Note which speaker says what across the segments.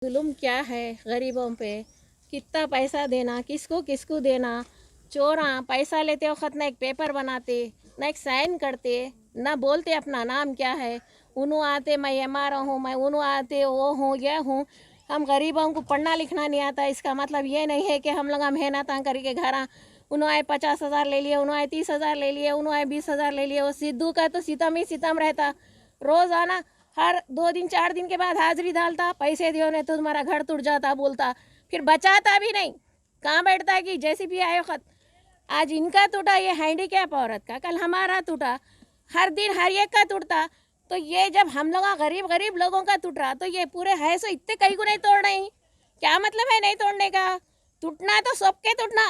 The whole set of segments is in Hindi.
Speaker 1: जुल्म क्या है गरीबों पे। कितना पैसा देना, किसको किसको देना। चोरा पैसा लेते वक्त ना एक पेपर बनाते, ना एक साइन करते, ना बोलते अपना नाम क्या है। उन्हों आते मैं एमआर हूँ, मैं उन्हों आते वो हूँ यह हूँ। हम गरीबों को पढ़ना लिखना नहीं आता, इसका मतलब ये नहीं है कि हम लोग मेहनत करके घर उन्होंने आए 50,000 ले लिए, उन्होंने आए 30,000 ले लिए, उन्होंने आए 20,000 ले लिए। वो सिद्धू का तो सितम ही सितम रहता। रोज़ाना हर 2 दिन 4 दिन के बाद हाजिरी डालता, पैसे दियो ने तो तुम्हारा घर टूट जाता बोलता, फिर बचाता भी नहीं। कहाँ बैठता है कि जैसी भी आए वक्त आज इनका टूटा, ये हैंडीकैप औरत का, कल हमारा टूटा, हर दिन हर एक का टूटता। तो ये जब हम लोग गरीब गरीब लोगों का टूट रहा तो ये पूरे है सो इतने कहीं को नहीं तोड़ रही। क्या मतलब है नहीं तोड़ने का? टूटना तो सबके टूटना,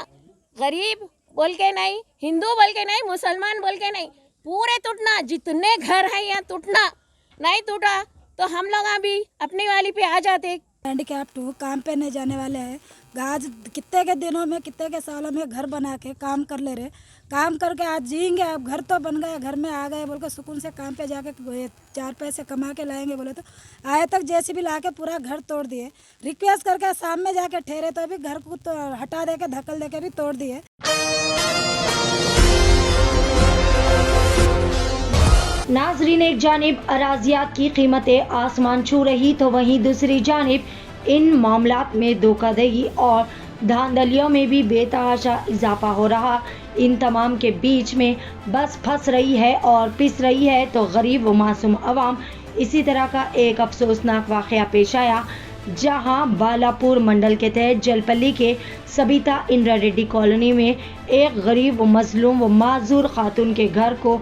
Speaker 1: गरीब बोल के नहीं, हिंदू बोल के नहीं, मुसलमान बोल के नहीं, पूरे टूटना। जितने घर हैं यहाँ टूटना। नहीं टूटा तो हम लोग अभी अपनी वाली पे आ जाते।
Speaker 2: हैंडीकैप्ड हूँ, काम पे नहीं जाने वाले हैं। आज कितने के दिनों में, कितने के सालों में घर बना के काम कर ले रहे, काम करके आज जिएंगे। अब घर तो बन गया, घर में आ गए बोल के सुकून से काम पे जाके 4 पैसे कमा के लाएंगे बोले तो आए तक जेसीबी ला के पूरा घर तोड़ दिए। रिक्वेस्ट करके शाम में जाके ठहरे तो अभी घर को तो हटा दे के धक्कल दे के भी तोड़ दिए।
Speaker 3: नाजरीन, एक जानिब अराजियात की कीमतें आसमान छू रही तो वहीं दूसरी जानिब इन मामलात में धोखाधड़ी और धांधलियों में भी बेतहाशा इजाफा हो रहा। इन तमाम के बीच में बस फंस रही है और पिस रही है तो गरीब व मासूम अवाम। इसी तरह का एक अफसोसनाक वाक़या पेश आया जहां बालापुर मंडल के तहत जलपल्ली के सबिता इंदिरा रेड्डी कॉलोनी में एक गरीब व मजलूम व माजूर खातून के घर को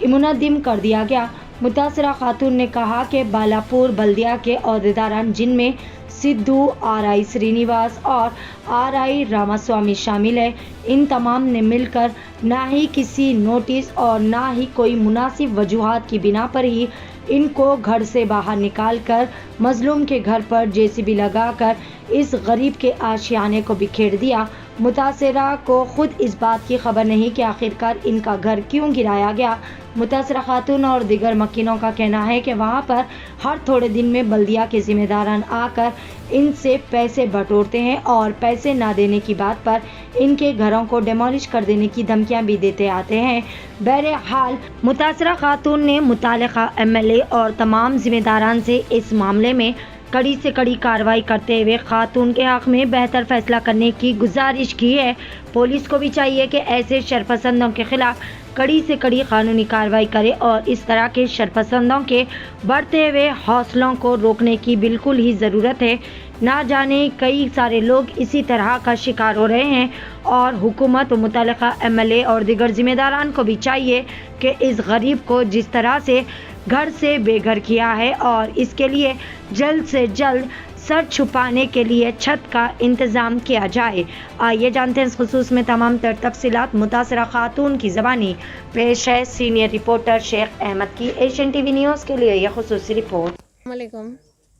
Speaker 3: मुनद्दिम कर दिया गया। मुतासरा खातून ने कहा कि बालापुर बल्दिया के अहदेदारान जिनमें सिद्धू, आरआई श्रीनिवास और आरआई रामास्वामी शामिल है, इन तमाम ने मिलकर ना ही किसी नोटिस और ना ही कोई मुनासिब वजूहात की बिना पर ही इनको घर से बाहर निकालकर मजलूम के घर पर जेसीबी लगाकर इस गरीब के आशियाने को बिखेर दिया। मुतासरा को खुद इस बात की खबर नहीं कि आखिरकार इनका घर क्यों गिराया गया। मुतासरा खातून और दिगर मकीनों का कहना है कि वहां पर हर थोड़े दिन में बल्दिया के जिम्मेदारान आकर इनसे पैसे बटोरते हैं और पैसे ना देने की बात पर इनके घरों को डिमोलिश कर देने की धमकियां भी देते आते हैं। बहरहाल मुतासरा खातून ने मुतालिका एमएलए और तमाम जिम्मेदारान से इस मामले में कड़ी से कड़ी कार्रवाई करते हुए खातून के हक में बेहतर फैसला करने की गुजारिश की है। पुलिस को भी चाहिए कि ऐसे शरपसंदों के खिलाफ कड़ी से कड़ी कानूनी कार्रवाई करे और इस तरह के शरपसंदों के बढ़ते हुए हौसलों को रोकने की बिल्कुल ही ज़रूरत है। ना जाने कई सारे लोग इसी तरह का शिकार हो रहे हैं और हुकूमत व मुतल्लिका एमएलए और दिगर जिम्मेदारान को भी चाहिए कि इस गरीब को जिस तरह से घर से बेघर किया है और इसके लिए जल्द से जल्द सर छुपाने के लिए छत का इंतज़ाम किया जाए। आइए जानते हैं इस खुसूस में तमाम तर तफसीलात। मुतासरा खातून की ज़बानी पेश है सीनियर रिपोर्टर शेख अहमद की एशियन टीवी न्यूज़ के लिए यह खुसूसी रिपोर्ट।
Speaker 1: अस्सलामुअलैकुम।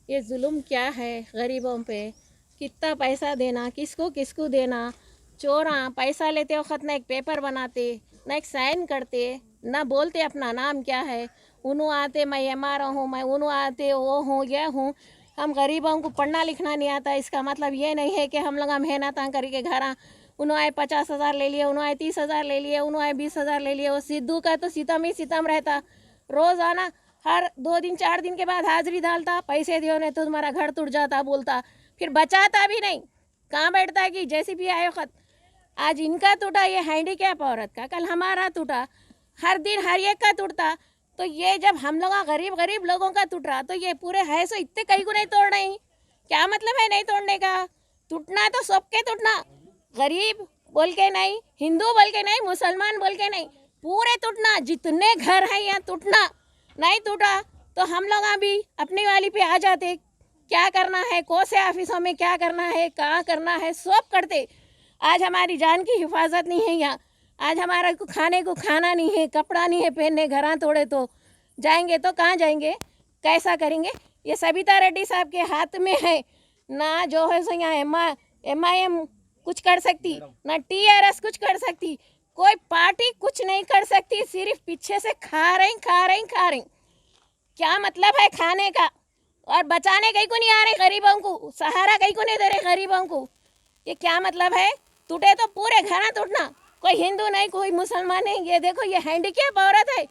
Speaker 1: ये जुल्म क्या है गरीबों पे। कितना पैसा देना, किसको किसको देना। चोरा पैसा लेते वक्त ना एक पेपर बनाते, ना एक साइन करते, ना बोलते अपना नाम क्या है। उन्हों आते मैं एमआर हूँ, मैं उन्हों आते वो हूँ यह हूँ। हम गरीबों को पढ़ना लिखना नहीं आता, इसका मतलब ये नहीं है कि हम लोग मेहनत करके घर उन्होंने आए 50,000 ले लिए, उन्होंने आए 30,000 ले लिए, उन्होंने आए 20,000 ले लिए। वो सिद्धू का तो सितम ही सितम रहता। रोज़ाना हर 2 दिन 4 दिन के बाद हाजिरी डालता, पैसे दियो ने तो तुम्हारा घर टूट जाता बोलता, फिर बचाता भी नहीं। कहाँ बैठता है कि जैसी भी आए वक्त आज इनका टूटा, ये हैंडीकैप औरत का, कल हमारा टूटा, हर दिन हर एक का टूटता। तो ये जब हम लोग गरीब गरीब लोगों का टूट रहा तो ये पूरे है सो इतने कहीं को नहीं तोड़ रही। क्या मतलब है नहीं तोड़ने का? टूटना तो सबके टूटना, गरीब बोल के नहीं, हिंदू बोल के नहीं, मुसलमान बोल के नहीं, पूरे टूटना। जितने घर हैं यहाँ टूटना। नहीं टूटा तो हम लोग अभी अपनी वाली पे आ जाते। क्या करना है, कौन से ऑफिसों में क्या करना है, कहाँ करना है, सब करते। आज हमारी जान की हिफाजत नहीं है यहाँ। आज हमारा को खाने को खाना नहीं है, कपड़ा नहीं है पहनने, घरा तोड़े तो जाएंगे तो कहाँ जाएंगे, कैसा करेंगे। ये सबिता रेड्डी साहब के हाथ में है ना, जो है सो यहाँ MIM कुछ कर सकती, ना TRS कुछ कर सकती, कोई पार्टी कुछ नहीं कर सकती। सिर्फ पीछे से खा रही। क्या मतलब है खाने का? और बचाने कहीं को नहीं आ रहे गरीबों को, सहारा कहीं को नहीं दे रहे गरीबों को। ये क्या मतलब है? टूटे तो पूरे घर टूटना, कोई हिंदू नहीं कोई मुसलमान नहीं। ये देखो ये हैंडीकैप औरत है,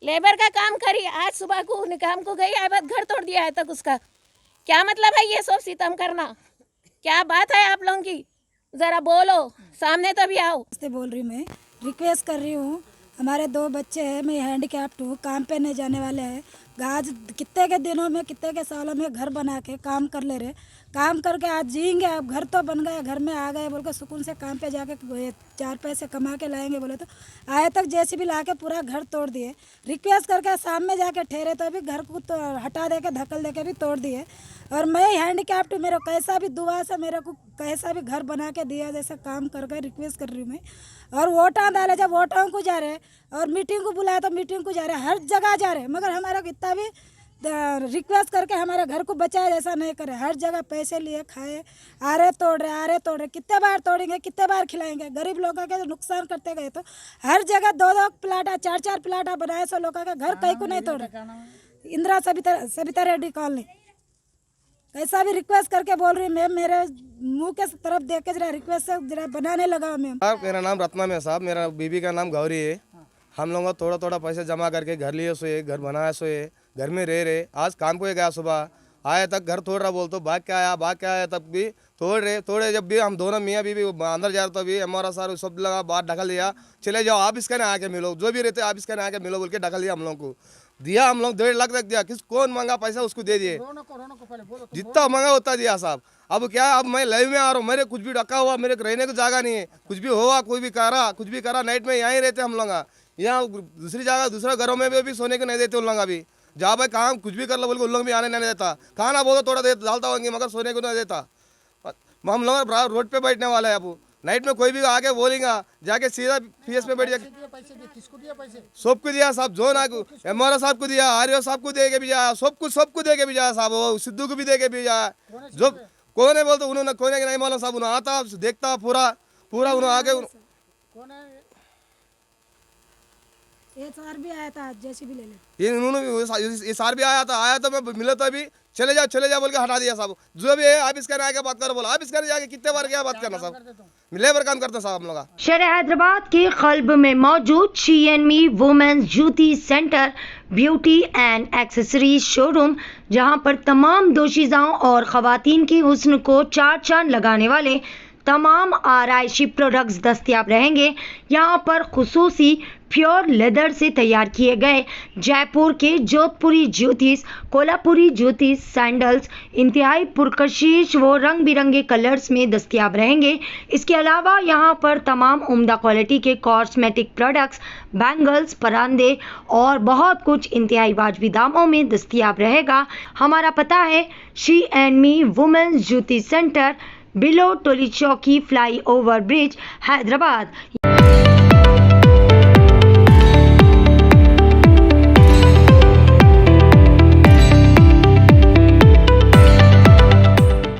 Speaker 1: लेबर का काम करी, आज सुबह को काम को गई, आज घर तोड़ दिया है तक उसका। क्या मतलब है ये सब सितम करना? क्या बात है आप लोगों की? जरा बोलो, सामने तो भी आओ।
Speaker 2: से बोल रही हूँ, मैं रिक्वेस्ट कर रही हूँ। हमारे 2 बच्चे हैं, मैं हैंडीकैप्ड हूँ, काम पे नहीं जाने वाले हैं। आज कितने के दिनों में कितने के सालों में घर बना के काम कर ले रहे, काम करके आज जिएंगे। अब घर तो बन गया, घर में आ गए बोल के सुकून से काम पे जाके 4 पैसे कमा के लाएंगे बोले तो आए तक जैसे भी ला के पूरा घर तोड़ दिए। रिक्वेस्ट करके सामने जाके ठहरे तो भी घर को तो हटा दे के धक्कल दे के भी तोड़ दिए। और मैं हैंडीकैप्ड हूँ, मेरा कैसा भी दुआ से मेरे को कैसा भी घर बना के दिया, जैसा काम करके रिक्वेस्ट कर रही हूँ मैं। और वोटा डाले, जब वोटों को जा रहे और मीटिंग को बुलाया तो मीटिंग को जा रहे, हर जगह जा रहे, मगर हमारा कितना भी रिक्वेस्ट करके हमारे घर को बचाए जैसा नहीं करे। हर जगह पैसे लिए खाए, आ रहे तोड़ रहे, कितने बार तोड़ेंगे, कितने बार खिलाएंगे? गरीब लोगों के नुकसान करते गए तो हर जगह 2-2 प्लाटा 4-4 प्लाटा बनाए, सो लोगों का घर कहीं को नहीं तोड़ रहे। इंदिरा सबिता रेड्डी कॉलोनी, ऐसा भी रिक्वेस्ट करके बोल रही मैं, मेरे मुंह के तरफ देख के जरा रिक्वेस्ट से जरा बनाने लगा मैं।
Speaker 4: मेरा नाम रत्ना में साहब, मेरा बीबी का नाम गौरी है। हम लोग थोड़ा थोड़ा पैसे जमा करके घर लिए सोए, घर बनाया सोए, घर में रहे। आज काम को गया, सुबह आया तक घर तोड़ रहा बोल तो भाग के आया तब भी तोड़े। जब भी हम दोनों मियाँ बीबी अंदर जा रहे तो भी हमारा सारा सब लगा बाहर ढकल दिया, चले जाओ आप इसका नहीं आके मिलो, जो भी रहते आप इसका नहीं आके मिलो बोल के ढकल दिया। हम लोग को दिया, हम लोग 1.5 लाख तक दिया। कौन मांगा पैसा उसको दे दिए, जितना मांगा उतना दिया साहब। अब क्या, अब मैं लाइव में आ रहा हूँ, मेरे कुछ भी रखा हुआ, मेरे रहने को जगह नहीं है। कुछ भी हुआ, कोई भी करा नाइट में यहीं रहते हम लोग। यहाँ दूसरी जगह दूसरे घरों में भी सोने को नहीं देते उन लोग। अभी जहाँ भाई काम कुछ भी कर लो बोल के उन लोग भी आने नहीं देता। खाना बोलो थोड़ा डालता होंगे मगर सोने को नहीं देता। हम लोग रोड पे बैठने वाले हैं। अब नाइट में कोई भी आके बोलेगा जाके सीधा पीएस पे बैठ जाके सबको दिया साहब, जो ना एमआरओ साहब को दिया, आरओ साहब को दे के भी जाया, सबको दे के भी जाया साहब, वो सिद्धू को भी दे के भी जाया। जो कौन है बोलते उन्होंने, कोई नहीं मालूम साहब, उन्होंने आता देखता पूरा उन्होंने आके
Speaker 2: ये सार भी आया था, जैसे भी ले ले
Speaker 4: ये सार भी आया था मैं मिला तो अभी चले जाओ बोल के हटा दिया साहब। जो भी है आप इसका आके बात करो, बोला आप इसका जाके कितने बार क्या बात करना साहब, लेबर काम करते साहब हम लोग।
Speaker 3: शहर हैदराबाद के कल्ब में मौजूद शी&मी women's Jyoti centre beauty and accessories showroom, जहां पर तमाम दोशीज़ाओं और खवातीन की हुस्न को चार चांद लगाने वाले तमाम आराइशी प्रोडक्ट्स दस्तयाब रहेंगे। यहाँ पर खुसूसी प्योर लेदर से तैयार किए गए जयपुर के जोधपुरी ज्योतिष, कोल्हापुरी ज्योतिष सैंडल्स इंतहाई पुरकशिश व रंग बिरंगे कलर्स में दस्तयाब रहेंगे। इसके अलावा यहाँ पर तमाम उम्दा क्वालिटी के कॉस्मेटिक प्रोडक्ट्स, बैंगल्स, परांदे और बहुत कुछ इंतहाई वाजबी दामों में दस्तयाब रहेगा। हमारा पता है शी&मी वुमेन्स ज्योति सेंटर, बिलो टोली चौकी, फ्लाई ओवर ब्रिज, हैदराबाद।